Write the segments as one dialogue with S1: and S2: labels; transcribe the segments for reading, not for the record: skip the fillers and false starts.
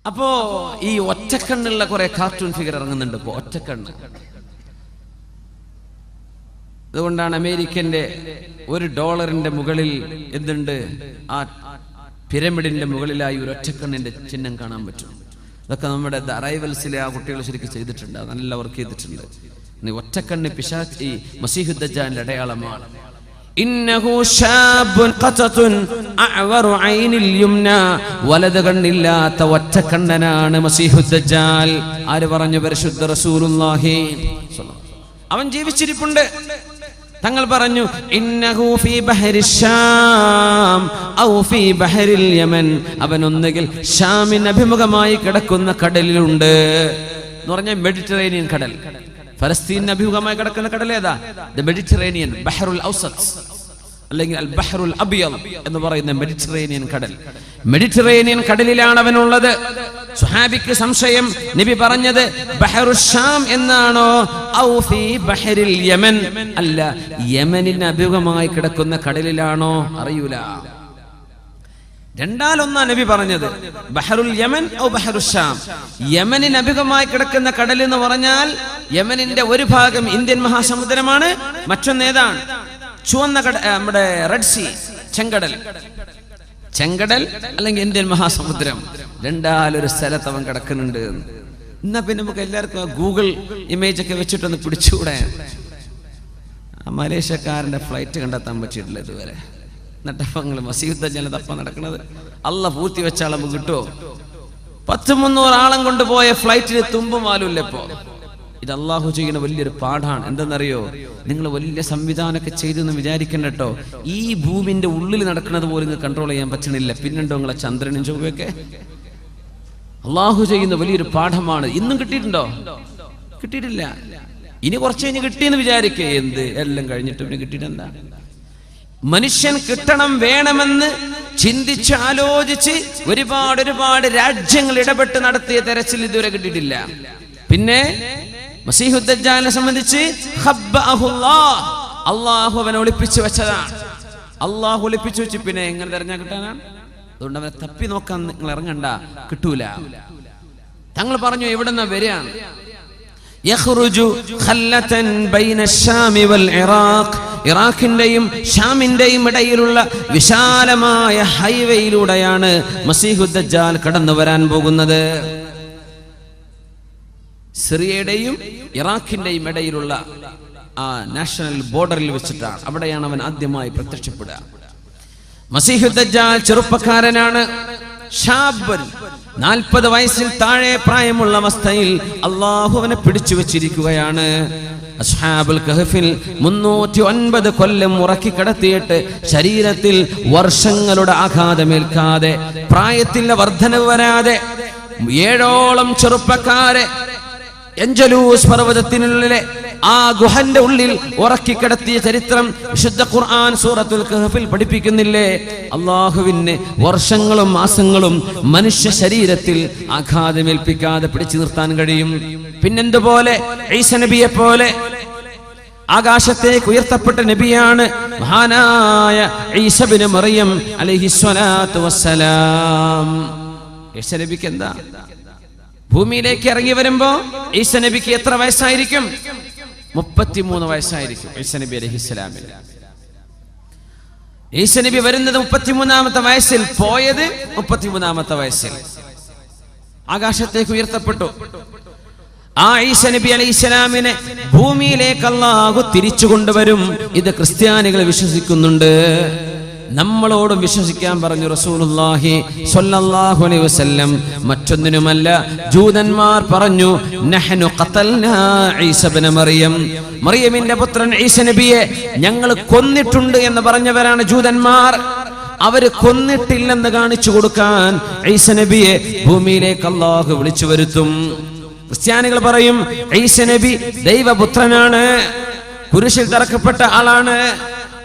S1: അപ്പോ ഈ ഒറ്റക്കണ്ണുള്ള കുറെ കാർട്ടൂൺ ഫിഗർ ഇറങ്ങുന്നുണ്ട് ഇപ്പോ, ഒറ്റക്കണ്ണ്. അതുകൊണ്ടാണ് അമേരിക്കന്റെ $1 മുകളിൽ എന്തുണ്ട്, ആ പിരമിഡിന്റെ മുകളിലായി ഒരു ഒറ്റക്കണ്ണിന്റെ ചിഹ്നം കാണാൻ പറ്റും. അതൊക്കെ നമ്മുടെ അറൈവൽസിലെ ആ കുട്ടികൾ ശരിക്കും ചെയ്തിട്ടുണ്ട്, നല്ല വർക്ക് ചെയ്തിട്ടുണ്ട്. ഒറ്റക്കണ്ണ് പിശാച് മസീഹു ദജ്ജാലിന്റെ അടയാളമാണ്. ഇന്നഹു ശാബുൻ ഖതതുൻ അഅവറു ഐനിൽ യുംന, വലത് കണ്ണില്ലാത്ത ഒറ്റക്കണ്ണനാണ് മസീഹു ദജ്ജാൽ. ആര് പറഞ്ഞു? പരിശുദ്ധ റസൂലുള്ളാഹി. അവൻ ജീവിച്ചിരിപ്പുണ്ട്. തങ്ങൾ പറഞ്ഞു ഇന്നഹു ഫീ ബഹരി ശാം ഔ ഫീ ബഹരിൽ യമൻ, അവൻ ഒന്നുകിൽ ഷാമിന് അഭിമുഖമായി കിടക്കുന്ന കടലിലുണ്ട് എന്ന് പറഞ്ഞാൽ മെഡിറ്ററേനിയൻ കടൽ. ഫലസ്തീൻ അഭിമുഖമായി കിടക്കുന്ന കടൽ ഏതാ? ദ മെഡിറ്ററേനിയൻ, ബഹറുൽ ഔസത്ത് അല്ലെങ്കിൽ അൽ ബഹറുൽ അബിയദ് എന്ന് പറയുന്ന മെഡിറ്ററേനിയൻ കടൽ. മെഡിറ്ററേനിയൻ കടലിലാണ് അവനുള്ളത്. സുഹാബിക്ക് സംശയം, നബി പറഞ്ഞത് ബഹറുൽ ഷാം എന്നാണോ ഔ ഫീ ബഹരിൽ യമൻ, അല്ല യമനിന് അഭിമുഖമായി കിടക്കുന്ന കടലിലാണോ അറിയൂല. രണ്ടാലൊന്നാ നബി പറഞ്ഞത്, ബഹറുൽ യമൻ ഔ ബഹറുൽ ഷാം. യമനിന് അഭിമുഖമായി കിടക്കുന്ന കടൽ എന്ന് പറഞ്ഞാൽ യമനിന്റെ ഒരു ഭാഗം ഇന്ത്യൻ മഹാസമുദ്രമാണ്, മറ്റൊന്ന് ഏതാണ്? ചുവന്ന നമ്മുടെ റെഡ് സീ, ചെങ്കടൽ അല്ലെങ്കിൽ ഇന്ത്യൻ മഹാസമുദ്രം. രണ്ടാലൊരു സ്ഥലത്ത് അവൻ കിടക്കുന്നുണ്ട്. എന്നാ പിന്നെ നമുക്ക് എല്ലാവർക്കും ഗൂഗിൾ ഇമേജ് ഒക്കെ വെച്ചിട്ടൊന്ന് പിടിച്ചുകൂടെ? മലേഷ്യക്കാരന്റെ ഫ്ലൈറ്റ് കണ്ടെത്താൻ പറ്റിയിട്ടില്ല ഇതുവരെ. എന്നിട്ടങ്ങൾ മസീഹ് ദജ്ജാൽ തപ്പ നടക്കുന്നത്. അള്ള പൂർത്തി വെച്ചാൽ നമുക്ക് കിട്ടുമോ? 100-300 ആളം കൊണ്ടുപോയ ഫ്ലൈറ്റിന് തുമ്പുമാലുമില്ല ഇപ്പോ. ഇത് അള്ളാഹു ചെയ്യുന്ന വലിയൊരു പാഠാണ്. എന്തെന്നറിയോ? നിങ്ങൾ വലിയ സംവിധാനമൊക്കെ ചെയ്തെന്ന് വിചാരിക്കണ്ട കേട്ടോ. ഈ ഭൂമിന്റെ ഉള്ളിൽ നടക്കുന്നത് പോലും നിങ്ങൾക്ക് കൺട്രോൾ ചെയ്യാൻ പറ്റണില്ല. പിന്നെണ്ടോ നിങ്ങളെ ചന്ദ്രനും ചൊവ്വയൊക്കെ? അള്ളാഹു ചെയ്യുന്ന വലിയൊരു പാഠമാണ്. ഇന്നും കിട്ടിയിട്ടുണ്ടോ? കിട്ടിയിട്ടില്ല. ഇനി കുറച്ച് കഴിഞ്ഞ് കിട്ടിയെന്ന് വിചാരിക്കേ. എന്ത് എല്ലാം കഴിഞ്ഞിട്ട് പിന്നെ കിട്ടിയിട്ടെന്താ? മനുഷ്യൻ കിട്ടണം വേണമെന്ന് ചിന്തിച്ച് ആലോചിച്ച് ഒരുപാട് രാജ്യങ്ങൾ ഇടപെട്ട് നടത്തിയ തെരച്ചിൽ ഇതുവരെ കിട്ടിയിട്ടില്ല. പിന്നെ മസീഹു ദജ്ജാലിനെ സംബന്ധിച്ച് അള്ളാഹു അവനെ ഒളിപ്പിച്ചു വെച്ചതാണ്. അള്ളാഹു ഒളിപ്പിച്ചു വെച്ച് പിന്നെ എങ്ങനെ തെരഞ്ഞാൽ കിട്ടാനാണ്? അതുകൊണ്ട് അവനെ തപ്പി നോക്കാൻ നിങ്ങൾ ഇറങ്ങണ്ട, കിട്ടൂല. തങ്ങൾ പറഞ്ഞു എവിടെന്നാ വരികയാണ്? ഇറാഖിന്റെയും ഷാമിന്റെയും ഇടയിലുള്ള വിശാലമായ ഹൈവേയിലൂടെയാണ് മസീഹു ദജ്ജാൽ കടന്നു വരാൻ പോകുന്നത്. സിറിയയുടെയും ഇറാഖിന്റെയും ഇടയിലുള്ള ആ നാഷണൽ ബോർഡറിൽ വെച്ചിട്ടാണ്. അവിടെയാണ് അവൻ ആദ്യമായി പ്രത്യക്ഷപ്പെടുക. മസീഹു ദജ്ജാൽ ചെറുപ്പക്കാരനാണ്. 40 വയസ്സിൽ താഴെ പ്രായമുള്ള അവസ്ഥയിൽ അള്ളാഹു അവനെ പിടിച്ചു വെച്ചിരിക്കുകയാണ്. അസ്ഹാബുൽ കഹ്ഫിൽ 309 കൊല്ലം ഉറക്കി കിടത്തിയിട്ട് ശരീരത്തിൽ വർഷങ്ങളുടെ ആഘാതമേൽക്കാതെ, പ്രായത്തിന്റെ വർധനവ് വരാതെ 7ഓളം ചെറുപ്പക്കാരെ എൻജലൂസ് പർവ്വതത്തിനുള്ളിലെ ആ ഗുഹന്റെ ഉള്ളിൽ ഉറക്കിക്കിടത്തിയ ചരിത്രം വിശുദ്ധ ഖുർആൻ സൂറത്തുൽ കഹ്ഫിൽ പഠിപ്പിക്കുന്നില്ലേ? അള്ളാഹുവിന് വർഷങ്ങളും മാസങ്ങളും മനുഷ്യ ശരീരത്തിൽ ആഘാതമേൽപ്പിക്കാതെ പിടിച്ചു നിർത്താൻ കഴിയും. പിന്നെന്തുപോലെ ഈസ നബിയെ പോലെ ആകാശത്തേക്ക് ഉയർത്തപ്പെട്ട നബിയാണ് മഹാനായ ഈസ ഇബ്നു മറിയം അലൈഹിസ്സലാത്തു വസ്സലാം. ഈസ നബിക്ക് എന്താ? ഭൂമിയിലേക്ക് ഇറങ്ങി വരുമ്പോ ഈസ നബിക്ക് എത്ര വയസ്സായിരിക്കും? 33 വയസ്സായിരിക്കും ഈസ നബി അലൈഹിസ്സലാമിന്. ഈസ നബി വരുന്നത് 33ാമത്തെ വയസ്സിൽ, പോയത് 33ാമത്തെ വയസ്സിൽ. ആകാശത്തേക്ക് ഉയർത്തപ്പെട്ടു. ആ ഈസ നബി അലൈഹിസ്സലാമിനെ ഭൂമിയിലേക്ക് അല്ലാഹു തിരിച്ചു കൊണ്ടുവരും. ഇത് ക്രിസ്ത്യാനികൾ വിശ്വസിക്കുന്നുണ്ട്. നമ്മളോടും വിശ്വസിക്കാൻ പറഞ്ഞു റസൂലുള്ളാഹി സ്വല്ലല്ലാഹു അലൈഹി വസല്ലം. മറ്റൊന്നിനുമല്ല, ജൂതന്മാർ പറഞ്ഞു നഹ്നു ഖതൽനാ ഈസ ഇബ്നു മറിയം, മറിയമിന്റെ പുത്രൻ ഈസ നബിയെ ഞങ്ങൾ കൊന്നിട്ടുണ്ട് എന്ന് പറഞ്ഞവരാണ് ജൂതന്മാർ. അവര് കൊന്നിട്ടില്ലെന്ന് കാണിച്ചു കൊടുക്കാൻ ഈസ നബിയെ ഭൂമിയിലേക്ക് അല്ലാഹു വിളിച്ചു വരുത്തും. ക്രിസ്ത്യാനികൾ പറയും ഈസ നബി ദൈവപുത്രനാണ്, കുരിശിൽ തറക്കപ്പെട്ട ആളാണ്.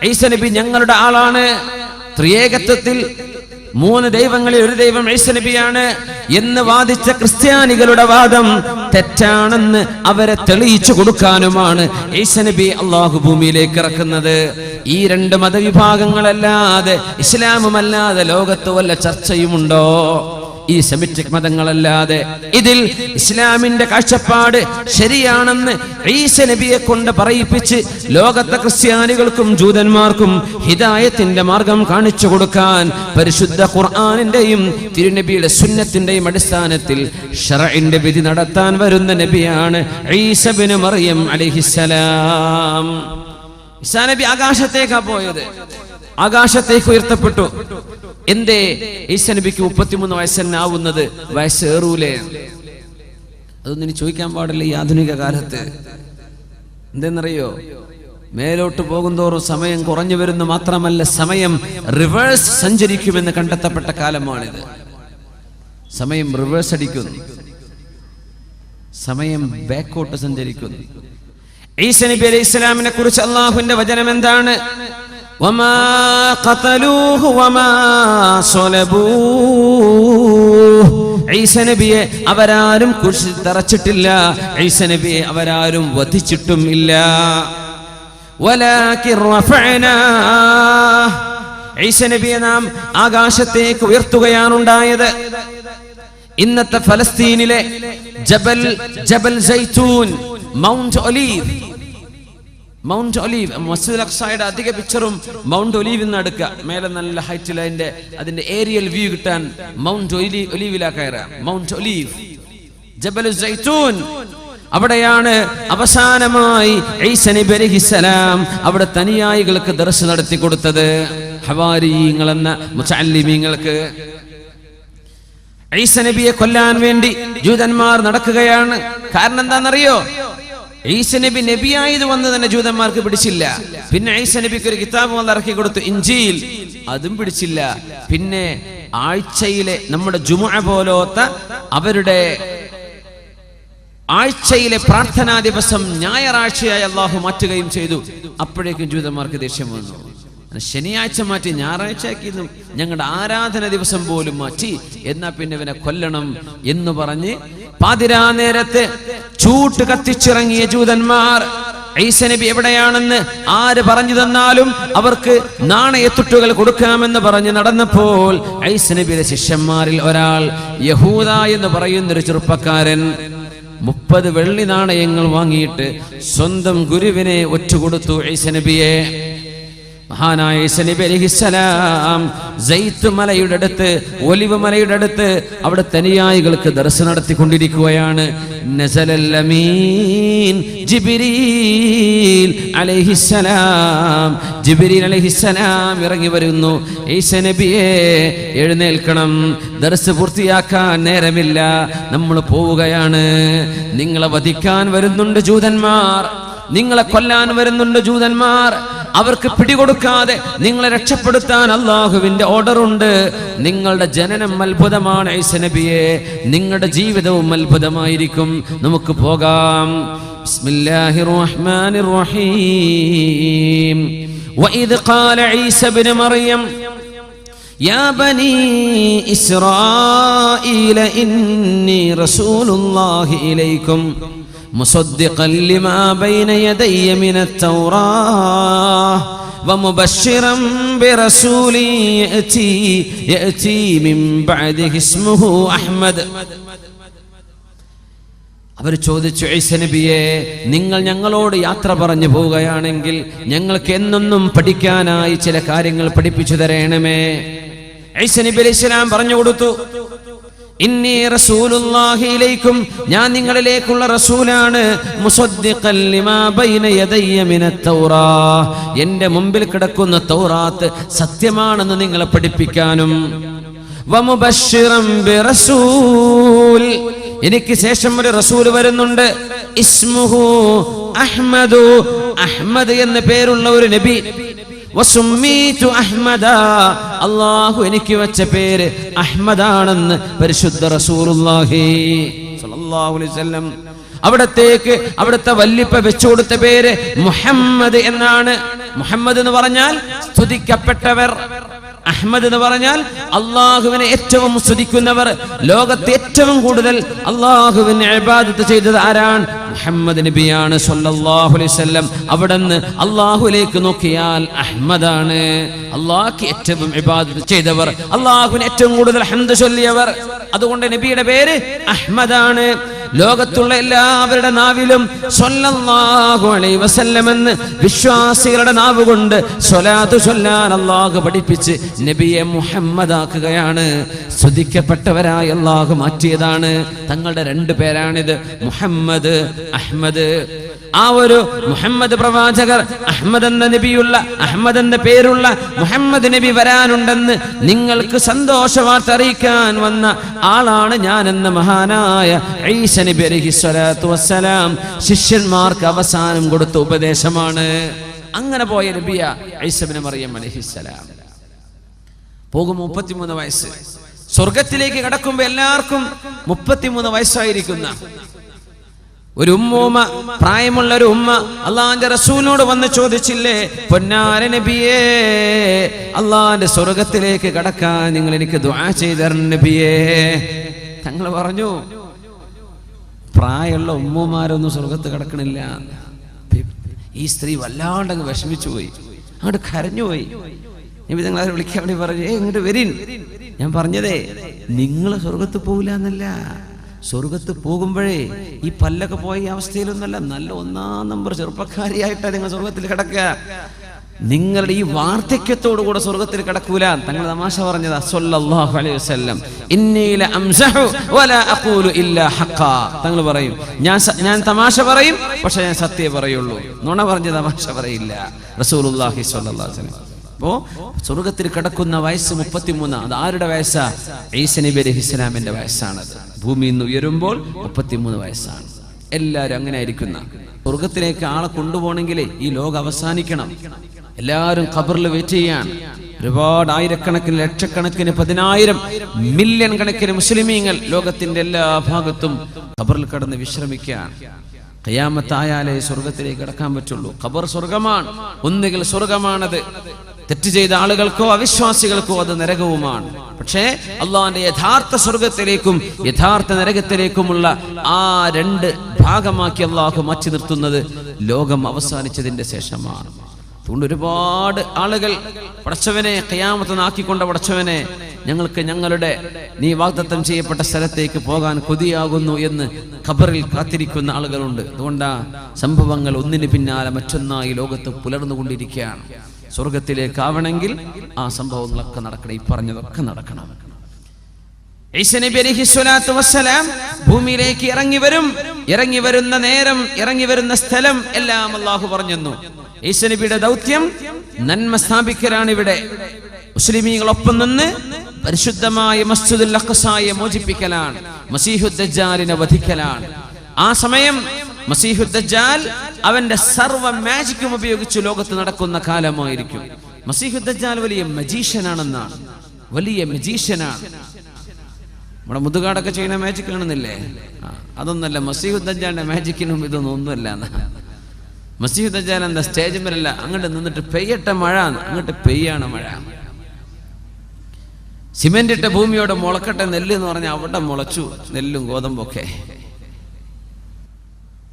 S1: ഈസ നബി ഞങ്ങളുടെ ആളാണ്. ത്രിയേകത്വത്തിൽ 3 ദൈവങ്ങളിൽ ഒരു ദൈവം ഈസ നബിയാണ് എന്ന് വാദിച്ച ക്രിസ്ത്യാനികളുടെ വാദം തെറ്റാണെന്ന് അവരെ തെളിയിച്ചു കൊടുക്കാനുമാണ് ഈസ നബി അള്ളാഹു ഭൂമിയിലേക്ക് ഇറക്കുന്നത്. ഈ 2 മതവിഭാഗങ്ങളല്ലാതെ, ഇസ്ലാമുമല്ലാതെ ലോകത്ത് വല്ല ചർച്ചയുമുണ്ടോ? ഈ സെമിറ്റിക് മതങ്ങളല്ലാതെ. ഇതിൽ ഇസ്ലാമിന്റെ കാഴ്ചപ്പാട് ശരിയാണെന്ന് ഈസ നബിയെ കൊണ്ട് പറയിപ്പിച്ച് ലോകത്തെ ക്രിസ്ത്യാനികൾക്കും ജൂതന്മാർക്കും ഹിദായത്തിന്റെ മാർഗം കാണിച്ചു കൊടുക്കാൻ പരിശുദ്ധ ഖുർആനിന്റെയും തിരുനബിയുടെ സുന്നത്തിന്റെയും അടിസ്ഥാനത്തിൽ ശറഇന്റെ വിധി നടത്താൻ വരുന്ന നബിയാണ് ഈസ ഇബ്നു മറിയം അലൈഹിസ്സലാം. ഈസാ നബി ആകാശത്തേക്കാ പോയത്, ആകാശത്തേക്ക് ഉയർത്തപ്പെട്ടു. എന്തേ ഈസാ നബിക്ക് 33 വയസ്സെന്നാവുന്നത്? വയസ്സേറൂലേ? അതൊന്നും ഇനി ചോദിക്കാൻ പാടില്ല ഈ ആധുനിക കാലത്ത്. എന്തെന്നറിയോ? മേലോട്ട് പോകുന്തോറും സമയം കുറഞ്ഞു വരുന്നു. മാത്രമല്ല, സമയം റിവേഴ്സ് സഞ്ചരിക്കുമെന്ന് കണ്ടെത്തപ്പെട്ട കാലമാണിത്. സമയം റിവേഴ്സ് അടിക്കുന്നു, സമയം ബാക്കോട്ട് സഞ്ചരിക്കുന്നു. ഈസ നബി അലൈഹി ഇസ്ലാമിനെ കുറിച്ച് അല്ലാഹുവിന്റെ വചനം എന്താണ്? വമാ ഖതലൂഹു വമാ സ്വലബൂഹു. ഈസ നബിയെ അവരാരും കുരിശിൽ തറച്ചിട്ടില്ല, ഈസ നബിയെ അവരാരും വധിച്ചിട്ടും ഇല്ല. വലാകിൻ റഫഅനാഹ്. ഈസ നബിയെ നാം ആകാശത്തേക്ക് ഉയർത്തുകയാണുണ്ടായത്. ഇന്നത്തെ ഫലസ്തീനിലെ ജബൽ സൈത്തൂൻ, മൗണ്ട് ഒലീവ്, മസ്ജിദുൽ അഖ്സയുടെ അധിക പിക്ചറും മൗണ്ട് ഒലീവ് നിന്ന് എടുക്കുക. മേലെ നല്ല ഹൈറ്റിൽ അതിന്റെ ഏരിയൽ വ്യൂ കിട്ടാൻ മൗണ്ട് ഒലീവിലാ കയറുക. മൗണ്ട് ഒലീവ്, ജബൽ സൈത്തൂൻ, അവിടെയാണ് അവസാനമായി ഈസ നബി അലൈഹിസ്സലാം അവിടെ തനിയായികൾക്ക് ദർസ് നടത്തി കൊടുത്തത്. ഹവാരിയീങ്ങൾ എന്ന മുതഅല്ലിമീങ്ങൾക്ക്. ഈസ നബിയെ കൊല്ലാൻ വേണ്ടി ജൂതന്മാർ നടക്കുകയാണ്. കാരണം എന്താണെന്നറിയോ? ഈസ നബി നബിയായത് വന്ന് തന്നെ ജൂതന്മാർക്ക് പിടിച്ചില്ല. പിന്നെ ഈസ നബിക്ക് ഒരു കിതാബ് വന്ന് ഇറക്കി കൊടുത്തു, ഇഞ്ചീൽ, അതും പിടിച്ചില്ല. പിന്നെ ആഴ്ചയിലെ നമ്മുടെ ജുമുഅ പോലത്തെ അവരുടെ ആഴ്ചയിലെ പ്രാർത്ഥനാ ദിവസം ഞായറാഴ്ചയായി അള്ളാഹു മാറ്റുകയും ചെയ്തു. അപ്പോഴേക്കും ജൂതന്മാർക്ക് ദേഷ്യം വന്നു. ശനിയാഴ്ച മാറ്റി ഞായറാഴ്ചയാക്കിയിരുന്നു, ഞങ്ങളുടെ ആരാധന ദിവസം പോലും മാറ്റി, എന്നാ പിന്നെ ഇവനെ കൊല്ലണം എന്ന് പറഞ്ഞ് പാതിരാ നേരത്ത് ചൂട്ട് കത്തിച്ചിറങ്ങിയ ജൂതന്മാർ ഈസ നബി എവിടെയാണെന്ന് ആര് പറഞ്ഞു തന്നാലും അവർക്ക് നാണയത്തുട്ടുകൾ കൊടുക്കാമെന്ന് പറഞ്ഞ് നടന്നപ്പോൾ ഈസ നബിയുടെ ശിഷ്യന്മാരിൽ ഒരാൾ യഹൂദ എന്ന് പറയുന്നൊരു ചെറുപ്പക്കാരൻ 30 വെള്ളി നാണയങ്ങൾ വാങ്ങിയിട്ട് സ്വന്തം ഗുരുവിനെ ഒറ്റുകൊടുത്തു ഈസ നബിയെ. മഹാനായ ഈസ നബി അലൈഹിസ്സലാം സൈത്ത് മലയുടെ അടുത്ത്, ഒലിവ് മലയുടെ അടുത്ത് അവിടെ തനിയായികൾക്ക് ദർസ് നടത്തിക്കൊണ്ടിരിക്കുകയാണ്. നസലൽ അമീൻ ജിബ്രീൽ അലൈഹിസ്സലാം. ജിബ്രീൽ അലൈഹിസ്സലാം ഇറങ്ങി വരുന്നു. ഈസ നബിയെ എഴുന്നേൽക്കണം, ദർസ് പൂർത്തിയാക്കാൻ നേരമില്ല, നമ്മൾ പോവുകയാണ്. നിങ്ങളെ വധിക്കാൻ വരുന്നുണ്ട് ജൂതന്മാർ, നിങ്ങളെ കൊല്ലാൻ വരുന്നുണ്ട് ജൂതന്മാർ. അവർക്ക് പിടികൊടുക്കാതെ നിങ്ങളെ രക്ഷപ്പെടുത്താൻ അള്ളാഹുവിന്റെ ഓർഡറുണ്ട്. നിങ്ങളുടെ ജനനം അത്ഭുതമാണ് ഈസ നബിയെ, നിങ്ങളുടെ ജീവിതവും അത്ഭുതമായിരിക്കും. നമുക്ക് പോകാം. ബിസ്മില്ലാഹിർ റഹ്മാനിർ റഹീം. വഇദ് ഖാല ഈസ ഇബ്നു മറിയം യാ ബനീ ഇസ്രായീല ഇന്നി റസൂലുള്ളാഹി ഇലൈക്കും مصدقا لما بين يدي من التوراة ومبشرا برسول يأتي من بعده اسمه أحمد. അവർ ചോദിച്ചു, ഈസ നബിയെ, നിങ്ങൾ ഞങ്ങളോട് യാത്ര പറഞ്ഞു പോവുകയാണെങ്കിൽ ഞങ്ങൾക്ക് എന്നെന്നും പഠിക്കാനായി ചില കാര്യങ്ങൾ പഠിപ്പിച്ചു തരണമേ. ഈസ നബി അലൈഹിസ്സലാം പറഞ്ഞു കൊടുത്തു, ഇന്നി റസൂലുള്ളാഹി ഇലൈക്കും, ഞാൻ നിങ്ങളിലേക്കുള്ള റസൂലാണ്. മുസദ്ദിഖൻ ലിമാ ബൈന യദയ്യ മിനത് തൗറാത്ത്, എൻ്റെ മുമ്പിൽ കിടക്കുന്ന തൗറാത്ത് സത്യമാണെന്ന് നിങ്ങളെ പഠിപ്പിക്കാനും. വമുബശ്ശിറൻ ബിറസൂൽ, എനിക്ക് ശേഷം ഒരു റസൂൽ വരുന്നുണ്ട്. ഇസ്മുഹു അഹ്മദു, അഹ്മദ് എന്ന പേരുള്ള ഒരു നബി. വസുമ്മീതു അഹ്മദ, അല്ലാഹു എനിക്ക് വെച്ച പേര് അഹ്മദാണെന്ന് പരിശുദ്ധ റസൂലുള്ളാഹി സ്വല്ലല്ലാഹു അലൈഹി വസല്ലം. അവിടുത്തെ വല്ലിപ്പ വെച്ചു കൊടുത്ത പേര് മുഹമ്മദ് എന്നാണ്. മുഹമ്മദ് എന്ന് പറഞ്ഞാൽ സ്തുതിക്കപ്പെട്ടവർ, അഹ്മദ് എന്ന് പറഞ്ഞാൽ അള്ളാഹുവിനെ ഏറ്റവും സ്തുതിക്കുന്നവർ. ലോകത്തെ ഏറ്റവും കൂടുതൽ അള്ളാഹുവിനെ ഇബാദത്ത് ചെയ്തത് ആരാണ്? മുഹമ്മദ് നബിയാണ് സ്വല്ലല്ലാഹു അലൈഹി വസല്ലം. അവിടുന്ന് അള്ളാഹുലേക്ക് നോക്കിയാൽ അഹ്മദാണ്. അള്ളാഹ്ക്ക് ഏറ്റവും ഇബാദത്ത് ചെയ്തവർ, അള്ളാഹുവിന് ഏറ്റവും കൂടുതൽ ഹംദ് ചൊല്ലിയവർ. അതുകൊണ്ട് നബിയുടെ പേര് അഹ്മദാണ്. ലോകത്തുള്ള എല്ലാവരുടെ നാവിലും സ്വല്ലല്ലാഹു അലൈഹി വസല്ലം എന്ന് വിശ്വാസികളുടെ നാവ് കൊണ്ട് സ്വലാത്ത് ചൊല്ലാൻ അല്ലാഹു പഠിപ്പിച്ച് നബിയെ മുഹമ്മദാക്കുകയാണ്. സ്തുതിക്കപ്പെട്ടവരായ അല്ലാഹു മാറ്റിയതാണ്. തങ്ങളുടെ 2 പേരാണിത്, മുഹമ്മദ്, അഹ്മദ്. ആ ഒരു മുഹമ്മദ് പ്രവാചകർ, അഹ്മദ് എന്ന നബിയുള്ള, അഹ്മദ് എന്ന പേരുള്ള മുഹമ്മദ് നബി വരാനുണ്ടെന്ന് നിങ്ങൾക്ക് സന്തോഷവാർത്ത അറിയിക്കാൻ വന്ന ആളാണ് ഞാൻ എന്ന മഹാനായ ഈസ നബി അലൈഹിസ്സലാത്തു വസ്സലാം ശിഷ്യന്മാർക്ക് അവസാനം കൊടുത്ത ഉപദേശമാണ്. അങ്ങനെ പോയ നബിയ ഈസ ഇബ്നു മറിയം അലൈഹിസ്സലാം. പോകും 33 വയസ്സ്. സ്വർഗത്തിലേക്ക് കടക്കുമ്പോൾ എല്ലാവർക്കും 33 വയസ്സായിരിക്കുന്ന ഒരു ഉമ്മൂമ്മ, പ്രായമുള്ള ഒരു ഉമ്മ അള്ളാന്റെ റസൂലിനോട് വന്ന് ചോദിച്ചില്ലേ, പൊന്നാര നബിയേ, അള്ളാന്റെ സ്വർഗത്തിലേക്ക് കടക്കാൻ നിങ്ങൾ എനിക്ക് ദുആ ചെയ്തു തരണം നബിയേ. തങ്ങൾ പറഞ്ഞു, പ്രായമുള്ള ഉമ്മമാരൊന്നും സ്വർഗത്ത് കിടക്കണില്ല. ഈ സ്ത്രീ വല്ലാണ്ടങ്ങ് വിഷമിച്ചു പോയി, അങ്ങോട്ട് കരഞ്ഞുപോയി. നബി തങ്ങൾ അവരെ വിളിക്കാൻ വേണ്ടി പറഞ്ഞു, ഇങ്ങോട്ട് വരീൻ. ഞാൻ പറഞ്ഞതേ നിങ്ങൾ സ്വർഗത്ത് പോകില്ല എന്നല്ല, സ്വർഗത്ത് പോകുമ്പോഴേ ഈ പല്ലൊക്കെ പോയ ഈ അവസ്ഥയിലൊന്നല്ല, നല്ല 1-ാം നമ്പർ ചെറുപ്പക്കാരിയായിട്ടാണ് നിങ്ങൾ സ്വർഗത്തിൽ കിടക്കുക. നിങ്ങളുടെ ഈ വാർദ്ധക്യത്തോടു കൂടെ സ്വർഗത്തിൽ കിടക്കൂല. തങ്ങൾ തമാശ പറഞ്ഞതാ സല്ലല്ലാഹു അലൈഹി വസല്ലം. ഇന്നി ലഅംസഹു വലാ അഖൂലു ഇല്ലാ ഹഖാ. തങ്ങൾ പറയും, ഞാൻ തമാശ പറയും, പക്ഷെ ഞാൻ സത്യമേ പറയുള്ളൂ, നുണ പറഞ്ഞ് തമാശ പറയില്ല. റസൂലുള്ളാഹി സ്വല്ലല്ലാഹു അലൈഹി വസല്ലം. അപ്പോ സ്വർഗത്തിൽ കിടക്കുന്ന വയസ്സ് 33. അത് ആരുടെ വയസ്സാ? ഈസ നബി അലൈഹിസ്സലാമിന്റെ വയസ്സാണത്. ഭൂമിയിൽ നിന്ന് ഉയരുമ്പോൾ 33 വയസ്സാണ്. എല്ലാവരും അങ്ങനെ ആയിരിക്കുന്ന. സ്വർഗത്തിലേക്ക് ആളെ കൊണ്ടുപോകണമെങ്കിലേ ഈ ലോകം അവസാനിക്കണം. എല്ലാവരും ഖബറിൽ വെയിറ്റ് ചെയ്യാൻ. ഒരുപാട് ആയിരക്കണക്കിന്, ലക്ഷക്കണക്കിന്, 10,000 മില്യൺ കണക്കിന് മുസ്ലിമീങ്ങൾ ലോകത്തിന്റെ എല്ലാ ഭാഗത്തും ഖബറിൽ കിടന്ന് വിശ്രമിക്കാൻ. ഖിയാമത്തായാലേ സ്വർഗത്തിലേക്ക് കടക്കാൻ പറ്റുള്ളൂ. ഖബർ സ്വർഗമാണ്. ഒന്നുകിൽ സ്വർഗമാണത്, തെറ്റ് ചെയ്ത ആളുകൾക്കോ അവിശ്വാസികൾക്കോ അത് നരകവുമാണ്. പക്ഷേ അള്ളാഹുവിന്റെ യഥാർത്ഥ സ്വർഗത്തിലേക്കും യഥാർത്ഥ നരകത്തിലേക്കുമുള്ള ആ 2 ഭാഗമാക്കി അള്ളാഹു മാറ്റി നിർത്തുന്നത് ലോകം അവസാനിച്ചതിന്റെ ശേഷമാണ്. അതുകൊണ്ട് ഒരുപാട് ആളുകൾ പടച്ചവനെ ഖിയാമത്ത് നാക്കിക്കൊണ്ട പടച്ചവനെ, ഞങ്ങൾക്ക് ഞങ്ങളുടെ നീ വാഗ്ദത്തം ചെയ്യപ്പെട്ട സ്ഥലത്തേക്ക് പോകാൻ കൊതിയാകുന്നു എന്ന് ഖബറിൽ കാത്തിരിക്കുന്ന ആളുകളുണ്ട്. അതുകൊണ്ടാ സംഭവങ്ങൾ ഒന്നിന് പിന്നാലെ മറ്റൊന്നായി ലോകത്ത് പുലർന്നുകൊണ്ടിരിക്കുകയാണ്. സ്വർഗത്തിലേക്കാവണമെങ്കിൽ ആ സംഭവങ്ങളൊക്കെ നടക്കണം, ഈ പറഞ്ഞതൊക്കെ നടക്കണം. ഈസ നബി അലൈഹിസ്സലാത്തു വസ്സലാം ഭൂമിയിലേക്ക് ഇറങ്ങി വരുന്ന നേരം, ഇറങ്ങി വരുന്ന സ്ഥലം എല്ലാം അല്ലാഹു പറഞ്ഞു. ഈസ നബിയുടെ ദൗത്യം നന്മ സ്ഥാപിക്കലാണ്. ഇവിടെ മുസ്ലിമീങ്ങളൊപ്പം നിന്ന് പരിശുദ്ധമായ മസ്ജിദുൽ അഖ്സയെ മോചിപ്പിക്കലാണ്, മസീഹുദ് ദജ്ജാലിനെ വധിക്കലാണ്. ആ സമയം മസീഹുദ് ദജ്ജാൽ അവന്റെ സർവ്വ മാജിക്കും ഉപയോഗിച്ച് ലോകത്ത് നടക്കുന്ന കാലമായിരിക്കും. മസീഹുദ് ദജ്ജാൽ വലിയ മജീഷ്യനാണെന്നാണ്, വലിയ മജീഷ്യനാണ്. നമ്മുടെ മുതുകാടൊക്കെ ചെയ്യുന്ന മാജിക് കാണുന്നില്ലേ, അതൊന്നല്ല. മസീഹുദ് ദജ്ജാലിന്റെ മാജിക്കിനും ഇതൊന്നും ഒന്നുമല്ല. മസീഹുദ് ദജ്ജാൽ എന്താ, സ്റ്റേജ് മേലല്ല, അങ്ങോട്ട് നിന്നിട്ട് പെയ്യട്ടെ മഴ, അങ്ങോട്ട് പെയ്യാണ് മഴ. സിമെന്റ് ഇട്ട ഭൂമിയോട് മുളക്കട്ടെ നെല്ല് എന്ന് പറഞ്ഞാൽ അവിടെ മുളച്ചു നെല്ലും ഗോതമ്പൊക്കെ.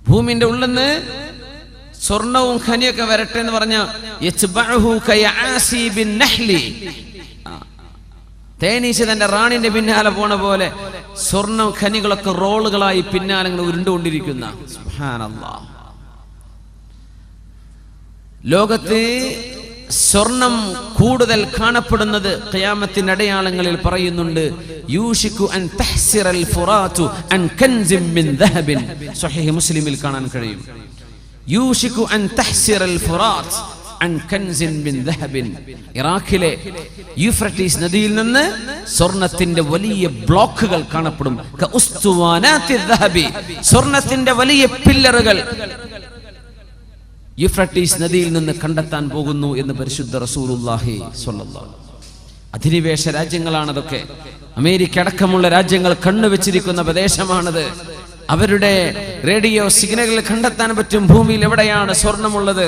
S1: ഭൂമിന്റെ ഉള്ളിൽ നിന്ന് സ്വർണവും ഖനിയൊക്കെ വരട്ടെ എന്ന് പറഞ്ഞ തേനീച്ച തന്റെ റാണിന്റെ പിന്നാലെ പോണ പോലെ സ്വർണം ഖനികളൊക്കെ റോളുകളായി പിന്നാലെ ഇങ്ങനെ ഉരുണ്ടുകൊണ്ടിരിക്കുന്ന. സുബ്ഹാനല്ലാഹ്. ലോകത്ത് സ്വർണം കൂടുതൽ കാണപ്പെടുന്നത് ഖിയാമത്തിന്റെ അടയാളങ്ങളിൽ പറയുന്നുണ്ട്. യൂഷികു അൻ തഹ്സിറൽ ഫുറാതു അൻ കൻസിൻ മിൻ ദഹബിൻ. സ്വഹീഹ് മുസ്ലിമിൽ കാണാൻ കഴിയും. യൂഷികു അൻ തഹ്സിറൽ ഫുറാത്ത് അൻ കൻസിൻ മിൻ ദഹബിൻ. ഇറാഖിലെ യൂഫ്രട്ടീസ് നദിയിൽ നിന്ന് സ്വർണത്തിന്റെ വലിയ ബ്ലോക്കുകൾ കാണപ്പെടും. കഉസ്തുവാനാത്തി ദഹബി. സ്വർണത്തിന്റെ വലിയ പില്ലറുകൾ യൂഫ്രട്ടീസ് നദിയിൽ നിന്ന് കണ്ടെത്താൻ പോകുന്നു എന്ന് പരിശുദ്ധ റസൂലുള്ളാഹി സ്വല്ലല്ലാഹു. അധിനിവേശ രാജ്യങ്ങളാണതൊക്കെ. അമേരിക്ക അടക്കമുള്ള രാജ്യങ്ങൾ കണ്ണുവെച്ചിരിക്കുന്ന പ്രദേശമാണത്. അവരുടെ റേഡിയോ സിഗ്നലുകൾ കണ്ടെത്താൻ പറ്റും ഭൂമിയിൽ എവിടെയാണ് സ്വർണമുള്ളത്.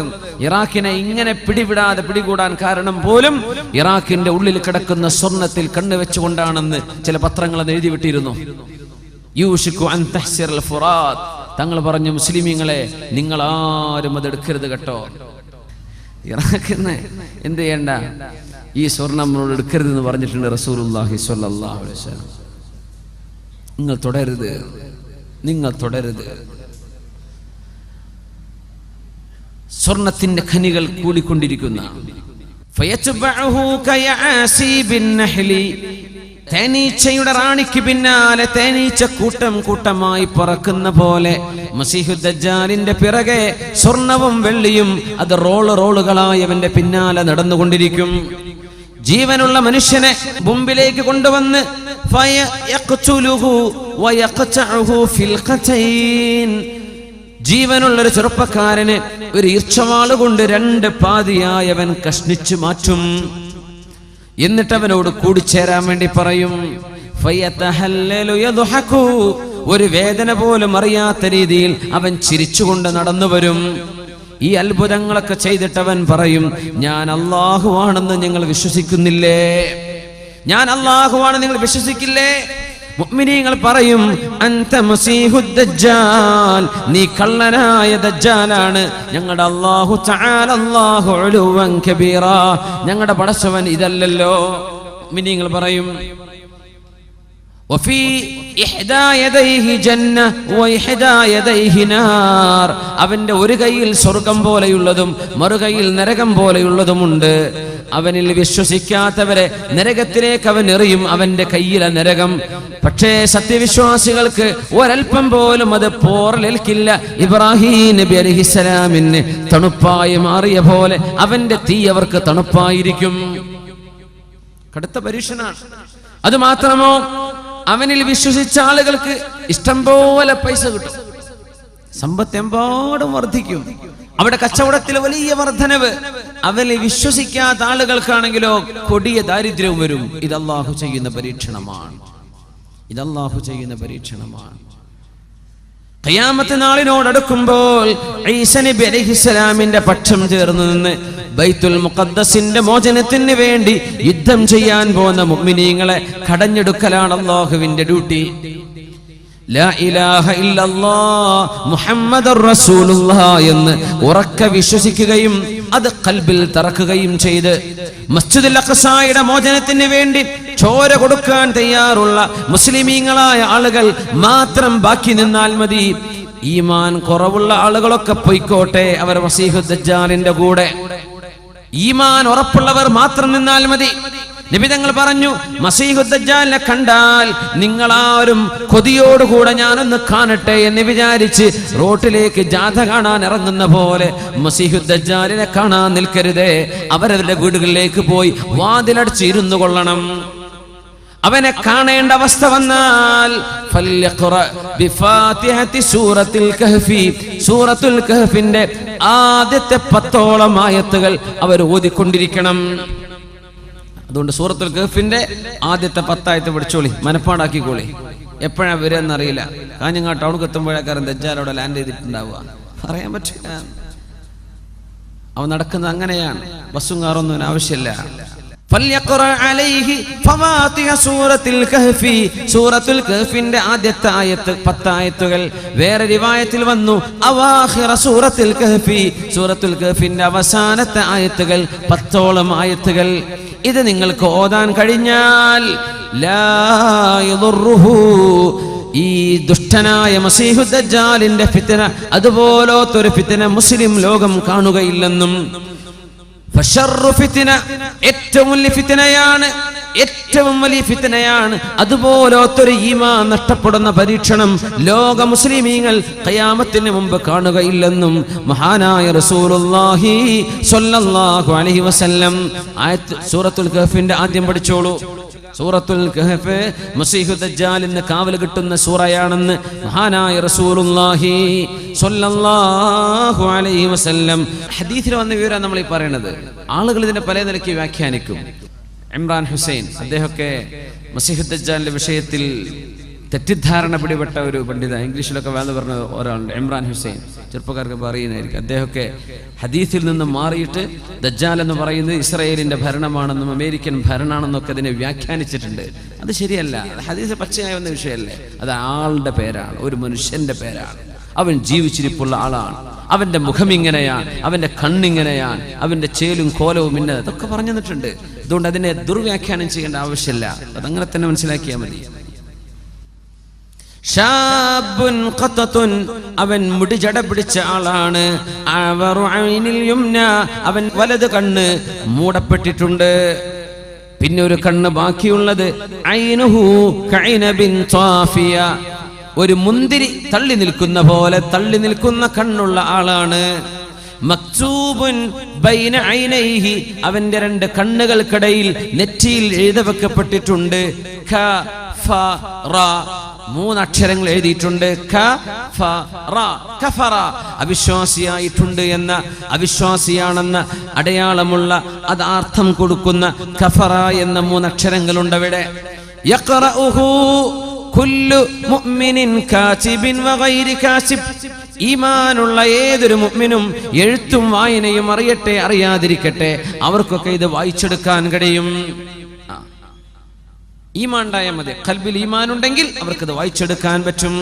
S1: ഇറാഖിനെ ഇങ്ങനെ പിടികൂടാൻ കാരണം പോലും ഇറാഖിന്റെ ഉള്ളിൽ കിടക്കുന്ന സ്വർണത്തിൽ കണ്ണുവെച്ചുകൊണ്ടാണെന്ന് ചില പത്രങ്ങൾ എഴുതി വിട്ടിരുന്നു. യൂഷികു അൻ തഹ്സിറൽ ഫുറാത്ത്. തങ്ങൾ പറഞ്ഞു, മുസ്ലിമീങ്ങളെ നിങ്ങൾ ആരും അതെടുക്കരുത് കേട്ടോ. ഇറാഖിന്ന് എന്ത് ചെയ്യണ്ട, ഈ സ്വർണം നമ്മളോട് എടുക്കരുതെന്ന് പറഞ്ഞിട്ടുണ്ട് റസൂലുള്ളാഹി സ്വല്ലല്ലാഹു അലൈഹി വസല്ലം. നിങ്ങൾ തുടരുത്, നിങ്ങൾ തുടരുത്. സ്വർണത്തിന്റെ ഖനികൾ കൂടിക്കൊണ്ടിരിക്കുന്ന തേനീച്ചയുടെ റാണിക്ക് പിന്നാലെ തേനീച്ച കൂട്ടം കൂട്ടമായി പറക്കുന്ന പോലെ മസീഹു ദജ്ജാലിന്റെ പിറകെ സ്വർണവും വെള്ളിയും അത് റോളുകളായി അവന്റെ പിന്നാലെ നടന്നുകൊണ്ടിരിക്കും. ജീവനുള്ള മനുഷ്യനെ മുമ്പിലേക്ക് കൊണ്ടുവന്ന് ജീവനുള്ളൊരു ചെറുപ്പക്കാരന് ഒരു ഈർച്ചവാള് കൊണ്ട് 2 പാതിയായി അവൻ കഷ്ണിച്ചു മാറ്റും. എന്നിട്ട് അവനോട് കൂടിച്ചേരാൻ വേണ്ടി പറയും. ഒരു വേദന പോലും അറിയാത്ത രീതിയിൽ അവൻ ചിരിച്ചുകൊണ്ട് നടന്നു വരും. ഈ അത്ഭുതങ്ങളൊക്കെ ചെയ്തിട്ടവൻ പറയും, ഞാൻ അല്ലാഹുവാണെന്ന് നിങ്ങൾ വിശ്വസിക്കുന്നില്ലേ? ഞാൻ അല്ലാഹുവാണെന്ന് നിങ്ങൾ വിശ്വസിക്കില്ലേ? മുഅ്മിനീങ്ങൾ പറയും, അൻത മസീഹുദ് ദജ്ജാൽ, നീ കള്ളനായ ദജ്ജാലാണ്. ഞങ്ങളുടെ അല്ലാഹു തആല അല്ലാഹു ഉലുവൻ കബീറ, ഞങ്ങളുടെ പടച്ചവൻ ഇതല്ലല്ലോ. മുഅ്മിനീങ്ങൾ പറയും, വഫീ ഇഹ്ദാ യദൈഹി ജന്ന വഇഹ്ദാ യദൈഹി നാർ, അവന്റെ ഒരു കൈയിൽ സ്വർഗം പോലെയുള്ളതും മറുകൈയിൽ നരകം പോലെയുള്ളതുമുണ്ട്. അവനിൽ വിശ്വസിക്കാത്തവരെ നരകത്തിലേക്ക് അവൻ എറിയും, അവന്റെ കയ്യിലെ നരകം. പക്ഷേ സത്യവിശ്വാസികൾക്ക് ഒരൽപ്പം പോലും അത് പോറലേൽക്കില്ല. ഇബ്രാഹിം നബി അലൈഹിസ്സലാമിന് തണുപ്പായി മാറിയ പോലെ അവന്റെ തീ അവർക്ക് തണുപ്പായിരിക്കും. കടുത്ത പരീക്ഷണമാണ്. അത് മാത്രമോ, അവനിൽ വിശ്വസിച്ച ആളുകൾക്ക് ഇഷ്ടം പോലെ പൈസ കിട്ടും, സമ്പത്ത് എമ്പാടും വർദ്ധിക്കും, അവിടെ കച്ചവടത്തിൽ വലിയ വർധനവ്. അവനിൽ വിശ്വസിക്കാത്ത ആളുകൾക്കാണെങ്കിലോ കൊടിയ ദാരിദ്ര്യവും വരും. ഇത് അല്ലാഹു ചെയ്യുന്ന പരീക്ഷണമാണ്. ഇത് അല്ലാഹു ചെയ്യുന്ന പരീക്ഷണമാണ്. ഖിയാമത്ത് നാളിനോടടുക്കുമ്പോൾ ഈസാ നബി അലൈഹിസ്സലാമിന്റെ പക്ഷം ചേർന്ന് നിന്ന് ബൈത്തുൽ മുഖദ്ദസിന്റെ മോചനത്തിന് വേണ്ടി യുദ്ധം ചെയ്യാൻ പോകുന്ന മുഅ്മിനീങ്ങളെ കടഞ്ഞെടുക്കലാണ് അല്ലാഹുവിന്റെ ഡ്യൂട്ടി. ലാ ഇലാഹ ഇല്ലല്ലാഹ് മുഹമ്മദുർ റസൂലുള്ളാഹ് എന്ന് ഉറക്കെ വിശ്വസിക്കുകയും അത് ഖൽബിൽ തറക്കുകയും ചെയ്ത് മസ്ജിദുൽ അഖ്സായുടെ മോചനത്തിന് വേണ്ടി ചോര കൊടുക്കാൻ തയ്യാറുള്ള മുസ്ലിമീങ്ങളായ ആളുകൾ മാത്രം ബാക്കി നിന്നാൽ മതി. ഈമാൻ കുറവുള്ള ആളുകളൊക്കെ പൊയ്ക്കോട്ടെ, അവർ മസീഹുദ് ദജ്ജാലിന്റെ കൂടെ. ഈമാൻ ഉറപ്പുള്ളവർ മാത്രം നിന്നാൽ മതി. നബി തങ്ങൾ പറഞ്ഞു, മസീഹുദ് ദജ്ജാലിനെ കണ്ടാൽ നിങ്ങളാരും കൊതിയോടുകൂടെ ഞാനൊന്ന് കാണട്ടെ എന്ന് വിചാരിച്ച് റോട്ടിലേക്ക് ജാഥ കാണാൻ ഇറങ്ങുന്ന പോലെ മസീഹുദ് ദജ്ജാലിനെ കാണാൻ നിൽക്കരുതേ. അവരവരുടെ വീടുകളിലേക്ക് പോയി വാതിലടച്ച് ഇരുന്നു കൊള്ളണം. അവനെ കാണേണ്ട അവസ്ഥ വന്നാൽ സൂറത്തുൽ കഹ്ഫിന്റെ ആദ്യത്തെ 10ഓളം ആയത്തുകൾ അവർ ഓതിക്കൊണ്ടിരിക്കണം. അതുകൊണ്ട് സൂറത്തുൽ കഹ്ഫിന്റെ ആദ്യത്തെ 10 ആയത്ത് പഠിച്ചോളി, മനപ്പാടാക്കിക്കോളി. എപ്പോഴാ വരികയെന്നറിയില്ല. കാഞ്ഞങ്ങാട് ടൗണിൽ എത്തുമ്പോഴേക്കാരൻ ദജ്ജാൽ ലാൻഡ് ചെയ്തിട്ടുണ്ടാവുക, പറയാൻ പറ്റില്ല. അവൻ നടക്കുന്നത് അങ്ങനെയാണ്. ബസ്സും കാറൊന്നും ആവശ്യമില്ല. സൂറത്തുൽ കഹ്ഫിന്റെ ആദ്യത്തെ ആയത്ത് 10 ആയത്തുകൾ. വേറെ റിവായത്തിൽ വന്നു അവാഖിറ സൂറത്തുൽ കഹ്ഫി, സൂറത്തുൽ കഹ്ഫിന്റെ അവസാനത്തെ ആയത്തുകൾ 10ഓളം ആയത്തുകൾ. ഇത് നിങ്ങൾക്ക് ഓതാൻ കഴിഞ്ഞാൽ ലാ യദുറുഹു, ഈ ദുഷ്ടനായ മസീഹുദ് ദജ്ജാലിന്റെ ഫിത്ന, അതുപോലത്തൊരു ഫിത്ന മുസ്ലിം ലോകം കാണുകയില്ലെന്നും, ഏറ്റവും വലിയ ഫിത്നയാണ്, ഏറ്റവും വലിയ ഫിത്നയാണ്. അതുപോലത്തൊരു ഈമാൻ നഷ്ടപ്പെടുന്ന പരീക്ഷണം ലോക മുസ്ലിമീങ്ങൾ ഖിയാമത്തിന് മുമ്പ് കാണുകയില്ലെന്നും മഹാനായ റസൂലുള്ളാഹി സ്വല്ലല്ലാഹു അലൈഹി വസല്ലം ആയത്ത് സൂറത്തുൽ കഹ്ഫിന്റെ ആദ്യം പഠിച്ചോളൂ. സൂറത്തുൽ കഹ്ഫ് മസീഹുദ് ദജ്ജാലിന് കാവൽ കിട്ടുന്ന സൂറയാണെന്ന് മഹാനായ റസൂലുള്ളാഹി സ്വല്ലല്ലാഹു അലൈഹി വസല്ലം ഹദീസിൽ വന്ന വിവരം നമ്മൾ ഈ പറയുന്നത്. ആളുകൾ ഇതിനെ പല നിലയ്ക്ക് വ്യാഖ്യാനിക്കും. ഇമ്രാൻ ഹുസൈൻ, അദ്ദേഹമൊക്കെ മസീഹുദ് ദജ്ജാലിന്റെ വിഷയത്തിൽ തെറ്റിദ്ധാരണ പിടിപെട്ട ഒരു പണ്ഡിത, ഇംഗ്ലീഷിലൊക്കെ വേണ്ട പറഞ്ഞ ഒരാളുണ്ട്, ഇമ്രാൻ ഹുസൈൻ. ചെറുപ്പക്കാർക്ക് പറയുന്നതായിരിക്കും. അദ്ദേഹമൊക്കെ ഹദീസിൽ നിന്ന് മാറിയിട്ട് ദജ്ജാൽ എന്ന് പറയുന്നത് ഇസ്രായേലിന്റെ ഭരണമാണെന്നും അമേരിക്കൻ ഭരണമാണെന്നൊക്കെ അതിനെ വ്യാഖ്യാനിച്ചിട്ടുണ്ട്. അത് ശരിയല്ല. ഹദീസ് പച്ചയായ വന്ന വിഷയമല്ലേ. അത് ആളുടെ പേരാണ്, ഒരു മനുഷ്യന്റെ പേരാണ്. അവൻ ജീവിച്ചിരിപ്പുള്ള ആളാണ്. അവന്റെ മുഖം ഇങ്ങനെയാണ്, അവന്റെ കണ്ണിങ്ങനെയാണ്, അവന്റെ ചേലും കോലവും ഇന്നത്, അതൊക്കെ പറഞ്ഞു തന്നിട്ടുണ്ട്. അതുകൊണ്ട് അതിനെ ദുർവ്യാഖ്യാനം ചെയ്യേണ്ട ആവശ്യമില്ല. അതങ്ങനെ തന്നെ മനസ്സിലാക്കിയാൽ മതി. ഷാബുൻ ഖത്തത്തുൻ, അവൻ മുടി ജട പിടിച്ച ആളാണ്. അവറു ഐനിൽ യുംന, അവൻ വലത് കണ്ണ് മൂടപ്പെട്ടിട്ടുണ്ട്. പിന്നെ ഒരു കണ്ണ് ബാക്കിയുള്ളത് ഐനുഹു കൈനബിൻ ത്വാഫിയ, ഒരു മുന്തിരി തള്ളി നിൽക്കുന്ന പോലെ തള്ളി നിൽക്കുന്ന കണ്ണുള്ള ആളാണ്. മക്തൂബുൻ ബൈന ഐനൈഹി, അവന്റെ രണ്ട് കണ്ണുകൾക്കിടയിൽ നെറ്റിയിൽ എഴുതവെക്കപ്പെട്ടിട്ടുണ്ട് ഖ ഫ റ, മൂന്നക്ഷരങ്ങൾ എഴുതിയിട്ടുണ്ട്. ഖ ഫ റ, കഫറ, അവിശ്വാസിയായിട്ടുണ്ട് എന്ന, അവിശ്വാസിയാണെന്ന അടയാളമുള്ള അത് അർത്ഥം കൊടുക്കുന്ന കഫറ എന്ന മൂന്നക്ഷരങ്ങളുണ്ട് അവിടെ. യഖറഉഹു കുല്ലു മുഅ്മിനിൻ കാതിബിൻ വഗൈരി കാതിബ്, ഈമാനുള്ള ഏതൊരു മുഅ്മിനും എഴുത്തും വായനയും അറിയട്ടെ അറിയാതിരിക്കട്ടെ അവർക്കൊക്കെ ഇത് വായിച്ചെടുക്കാൻ കഴിയും. ഈമാൻ ഉണ്ടായാൽ മതി, ഖൽബിൽ ഈമാൻ ഉണ്ടെങ്കിൽ അവർക്കത് വായിച്ചെടുക്കാൻ പറ്റും.